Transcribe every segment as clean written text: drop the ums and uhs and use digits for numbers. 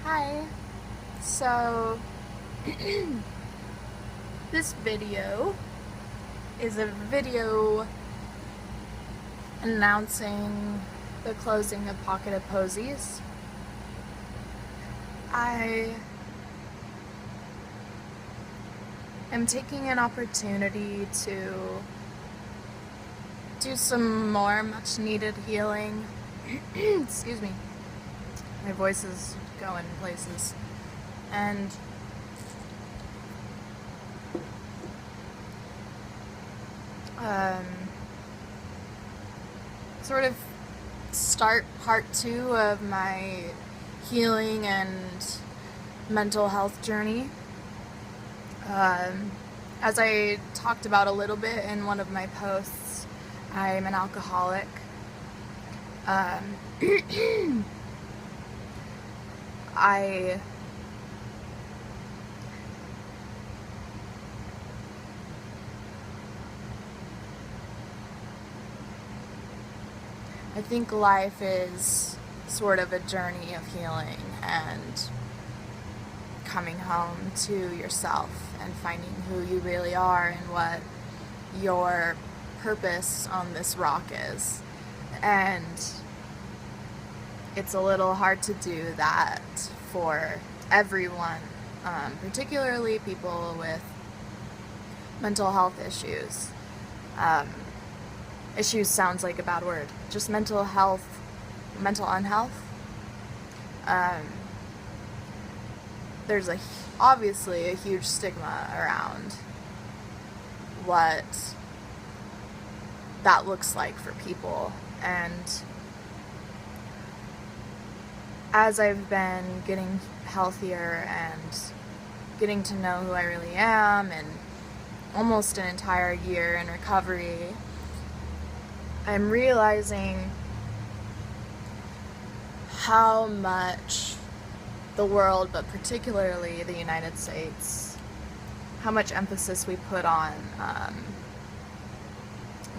Hi. So, this video is a video announcing the closing of PocketofPosies. I am taking an opportunity to do some more much needed healing. Excuse me. My voice is going places. And sort of start part 2 of my healing and mental health journey. As I talked about a little bit in one of my posts, I'm an alcoholic. I think life is sort of a journey of healing and coming home to yourself and finding who you really are and what your purpose on this rock is. And it's a little hard to do that for everyone, particularly people with mental health issues. Issues sounds like a bad word. Just mental unhealth. There's obviously a huge stigma around what that looks like for people. And as I've been getting healthier and getting to know who I really am, and almost an entire year in recovery, I'm realizing how much the world, but particularly the United States, how much emphasis we put on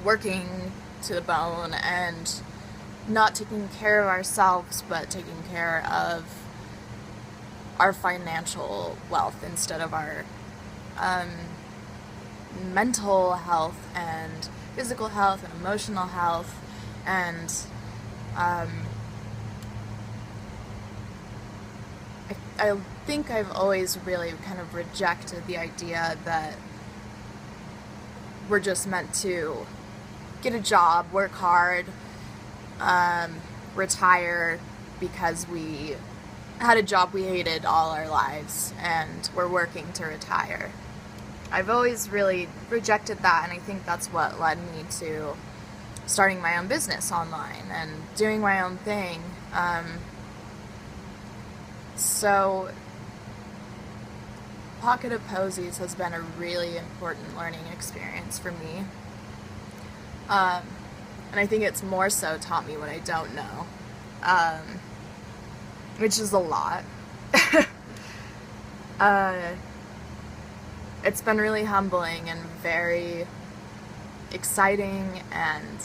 working to the bone and not taking care of ourselves, but taking care of our financial wealth instead of our mental health and physical health and emotional health. And I think I've always really kind of rejected the idea that we're just meant to get a job, work hard, retire because we had a job we hated all our lives and we're working to retire. I've always really rejected that, and I think that's what led me to starting my own business online and doing my own thing. So PocketofPosies has been a really important learning experience for me. And I think it's more so taught me what I don't know, which is a lot. It's been really humbling and very exciting, and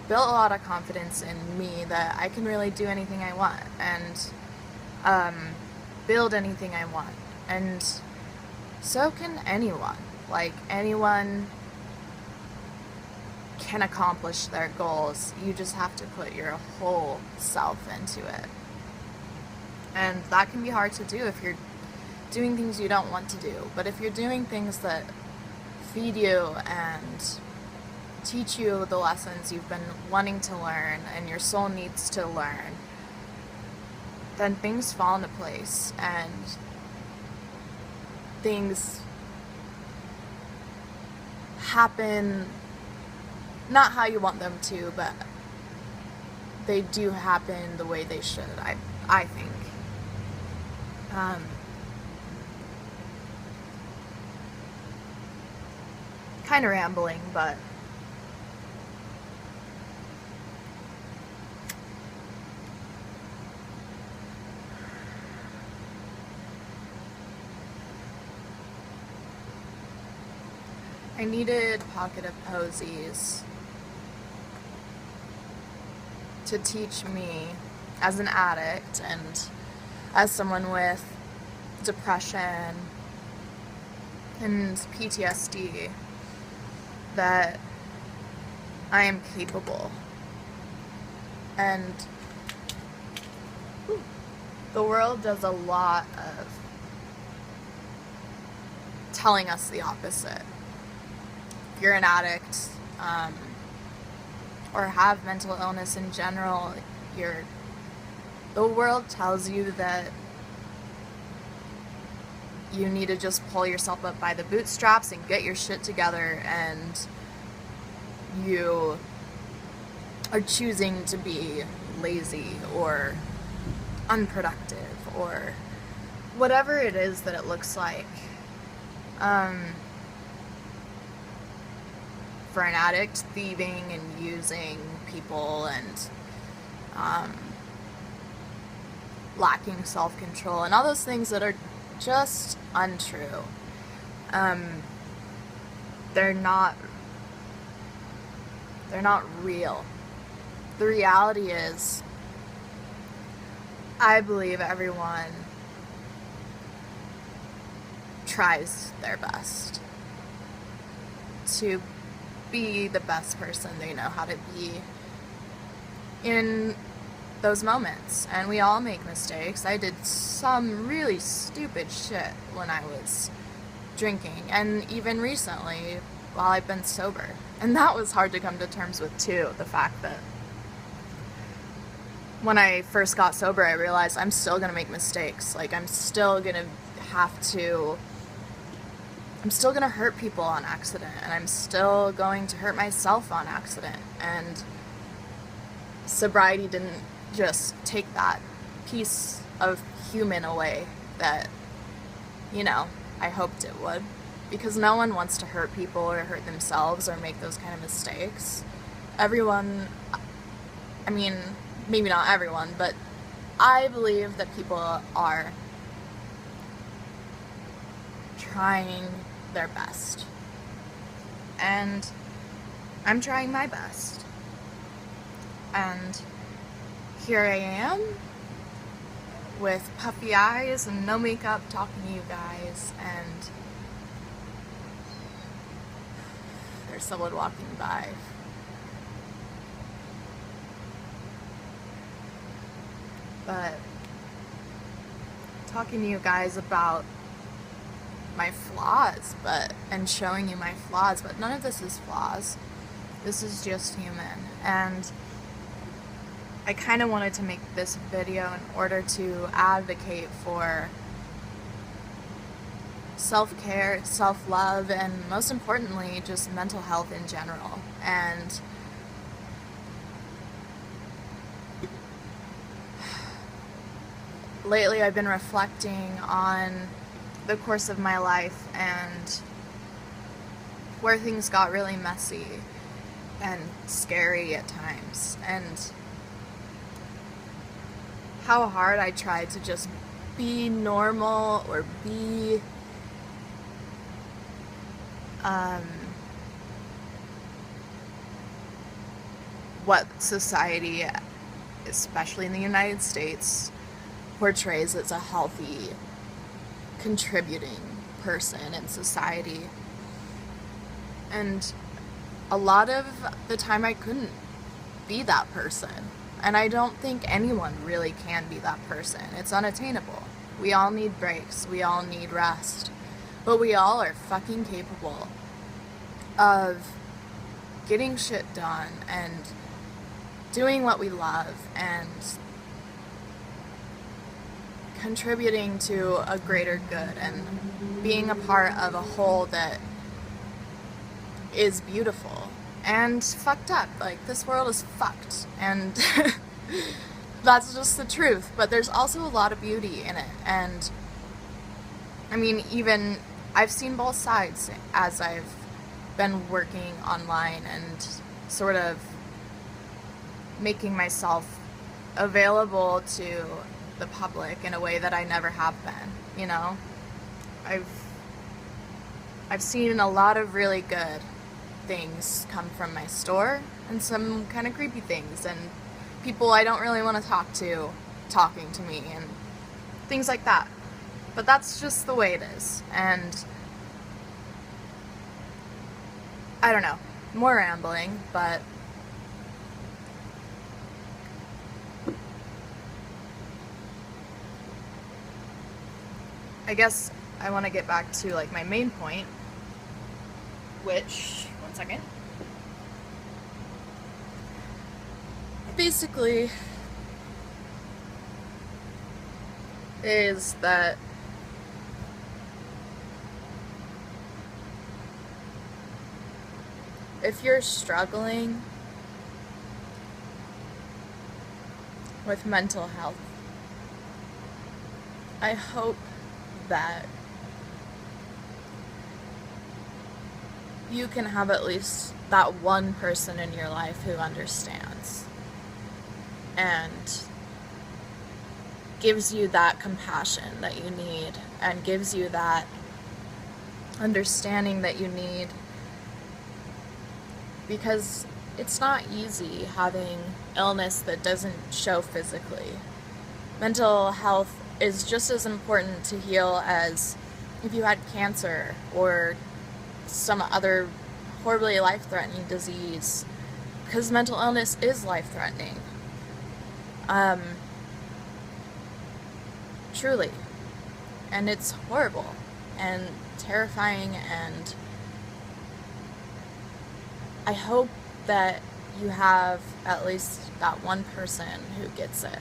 built a lot of confidence in me that I can really do anything I want and build anything I want. And so can anyone. Like, anyone can accomplish their goals. You just have to put your whole self into it. And that can be hard to do if you're doing things you don't want to do. But if you're doing things that feed you and teach you the lessons you've been wanting to learn and your soul needs to learn, then things fall into place and things happen not how you want them to, but they do happen the way they should, I think. Kind of rambling, but I needed PocketofPosies to to teach me as an addict and as someone with depression and PTSD that I am capable. And the world does a lot of telling us the opposite. If you're an addict, or have mental illness in general, the world tells you that you need to just pull yourself up by the bootstraps and get your shit together, and you are choosing to be lazy or unproductive or whatever it is that it looks like. For an addict, thieving and using people and lacking self-control and all those things that are just untrue. They're not real. The reality is, I believe everyone tries their best to be the best person they know how to be in those moments. And we all make mistakes. I did some really stupid shit when I was drinking, and even recently while I've been sober. And that was hard to come to terms with too, the fact that when I first got sober, I realized I'm still gonna make mistakes. Like, I'm still gonna hurt people on accident, and I'm still going to hurt myself on accident. And sobriety didn't just take that piece of human away that, I hoped it would. Because no one wants to hurt people or hurt themselves or make those kind of mistakes. Everyone, maybe not everyone, but I believe that people are trying their best. And I'm trying my best. And here I am with puffy eyes and no makeup talking to you guys, and there's someone walking by. But talking to you guys about my flaws, and showing you my flaws, but none of this is flaws. This is just human. And I kind of wanted to make this video in order to advocate for self-care, self-love, and most importantly, just mental health in general. And lately I've been reflecting on the course of my life and where things got really messy and scary at times, and how hard I tried to just be normal or be what society, especially in the United States, portrays as a healthy, contributing person in society. And a lot of the time I couldn't be that person. And I don't think anyone really can be that person. It's unattainable. We all need breaks. We all need rest. But we all are fucking capable of getting shit done and doing what we love and contributing to a greater good and being a part of a whole that is beautiful and fucked up. Like, this world is fucked, and that's just the truth. But there's also a lot of beauty in it. And even I've seen both sides as I've been working online and sort of making myself available to the public in a way that I never have been. I've seen a lot of really good things come from my store, and some kind of creepy things, and people I don't really want to talk to talking to me and things like that. But that's just the way it is. And I don't know, more rambling, but I guess I want to get back to like my main point, which, one second, basically is that if you're struggling with mental health, I hope that you can have at least that one person in your life who understands and gives you that compassion that you need and gives you that understanding that you need, because it's not easy having illness that doesn't show physically. Mental health is just as important to heal as if you had cancer or some other horribly life-threatening disease, because mental illness is life-threatening. Truly. And it's horrible and terrifying, and I hope that you have at least that one person who gets it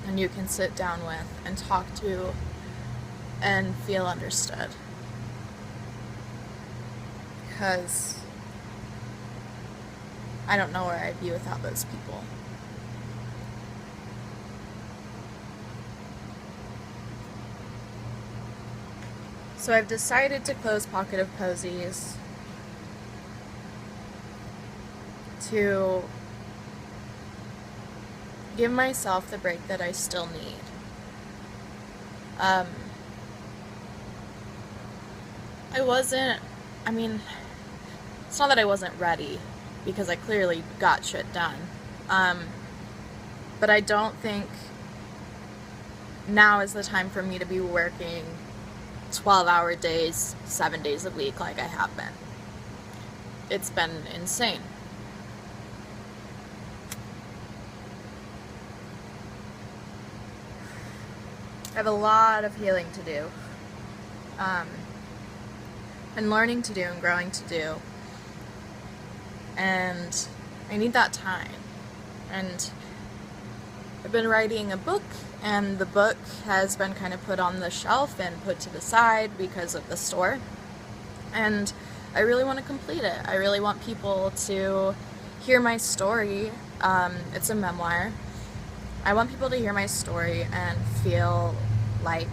and you can sit down with and talk to and feel understood. Because I don't know where I'd be without those people. So I've decided to close Pocket of Posies to give myself the break that I still need. It's not that I wasn't ready, because I clearly got shit done. But I don't think now is the time for me to be working 12-hour days, 7 days a week like I have been. It's been insane. I have a lot of healing to do, and learning to do and growing to do, and I need that time. And I've been writing a book, and the book has been kind of put on the shelf and put to the side because of the store, and I really want to complete it. I really want people to hear my story. It's a memoir. I want people to hear my story and feel like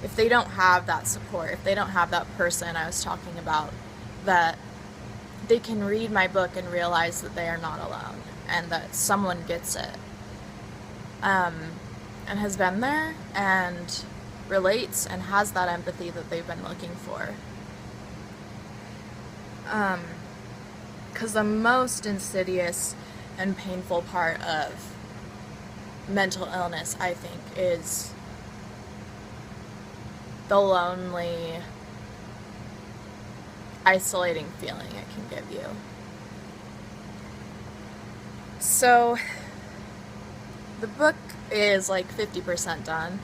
if they don't have that support, if they don't have that person I was talking about, that they can read my book and realize that they are not alone and that someone gets it, and has been there and relates and has that empathy that they've been looking for. Because the most insidious and painful part of mental illness, I think, is the lonely, isolating feeling it can give you. So the book is like 50% done,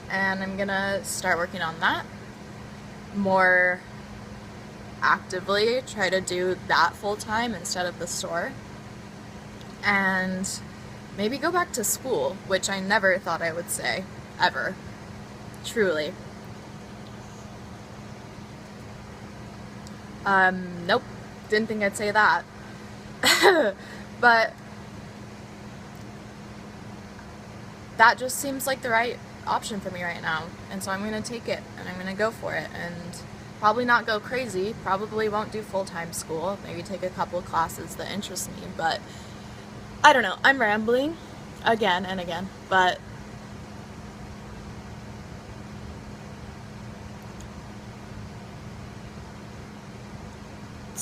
and I'm gonna start working on that more actively, try to do that full-time instead of the store, and maybe go back to school, which I never thought I would say, ever. Truly. Nope, didn't think I'd say that. But that just seems like the right option for me right now, and so I'm gonna take it, and I'm gonna go for it, and probably not go crazy, probably won't do full-time school, maybe take a couple classes that interest me, but I don't know, I'm rambling again and again, but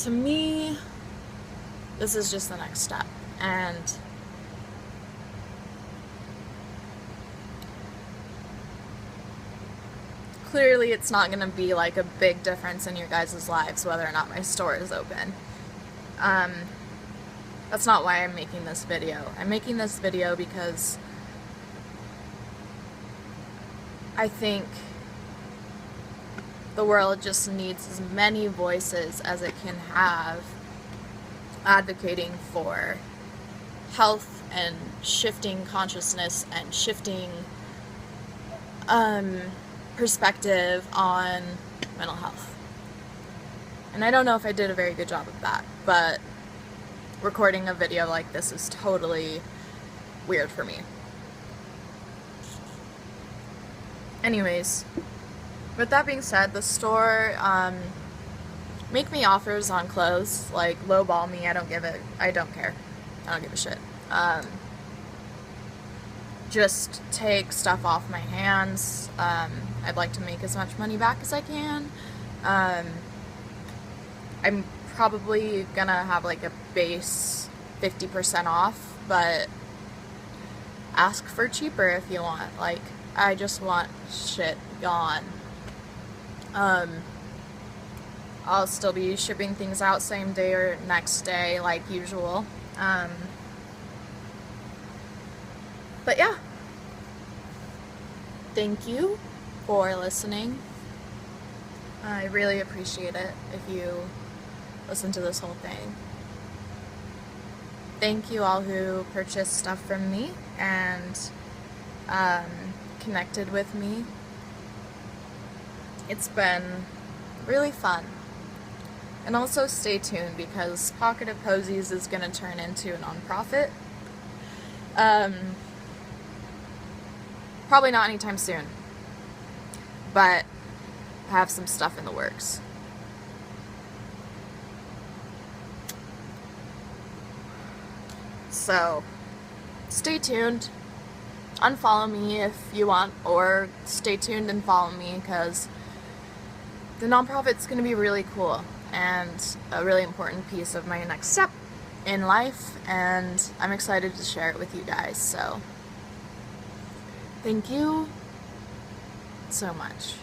to me, this is just the next step. And clearly it's not going to be like a big difference in your guys' lives whether or not my store is open. That's not why I'm making this video. I'm making this video because I think the world just needs as many voices as it can have advocating for health and shifting consciousness and shifting perspective on mental health. And I don't know if I did a very good job of that, but recording a video like this is totally weird for me. Anyways, with that being said, the store, make me offers on clothes, like lowball me, I don't care. I don't give a shit. Just take stuff off my hands. I'd like to make as much money back as I can. I'm probably gonna have like a base 50% off, but ask for cheaper if you want. Like, I just want shit gone. I'll still be shipping things out same day or next day like usual. But yeah. Thank you for listening. I really appreciate it if you listen to this whole thing. Thank you all who purchased stuff from me and connected with me. It's been really fun. And also stay tuned because Pocket of Posies is going to turn into a nonprofit. Probably not anytime soon, but I have some stuff in the works. So, stay tuned. Unfollow me if you want, or stay tuned and follow me because the nonprofit's going to be really cool and a really important piece of my next step in life, and I'm excited to share it with you guys. So, thank you so much.